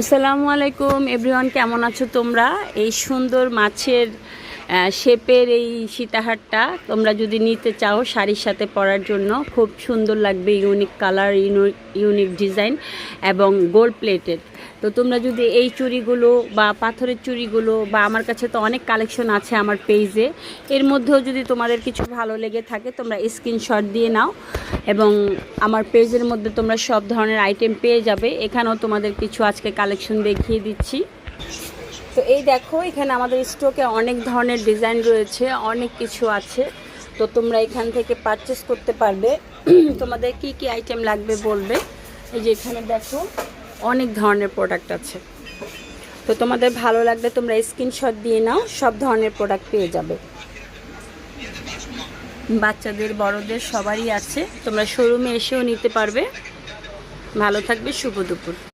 আসসালামু আলাইকুম এভরিওয়ান, কেমন আছো তোমরা? এই সুন্দর মাছের শেপের এই সীতাহারটা তোমরা যদি নিতে চাও শাড়ির সাথে পরার জন্য, খুব সুন্দর লাগবে। ইউনিক কালার, ইউনিক ডিজাইন এবং গোল্ড প্লেটেড। তো তোমরা যদি এই চুড়িগুলো বা পাথরের চুড়িগুলো, বা আমার কাছে তো অনেক কালেকশন আছে আমার পেজে, এর মধ্যেও যদি তোমাদের কিছু ভালো লেগে থাকে তোমরা স্ক্রিনশট দিয়ে নাও এবং আমার পেজের মধ্যে তোমরা সব ধরনের আইটেম পেয়ে যাবে। এখানেও তোমাদের কিছু আজকে কালেকশন দেখিয়ে দিচ্ছি। তো এই দেখো, এখানে আমাদের স্টকে অনেক ধরনের ডিজাইন রয়েছে, অনেক কিছু আছে। তো তোমরা এখান থেকে পারচেস করতে পারবে। তোমাদের কি কি আইটেম লাগবে বলবে। এই যে এখানে দেখো অনেক ধরনের প্রোডাক্ট আছে। তো তোমাদের ভালো লাগলে তোমরা স্ক্রিনশট দিয়ে নাও, সব ধরনের প্রোডাক্ট পেয়ে যাবে। বাচ্চাদের বড়দের সবারই আছে, তোমরা শোরুমে এসেও নিতে পারবে। ভালো থাকবে, শুভ দুপুর।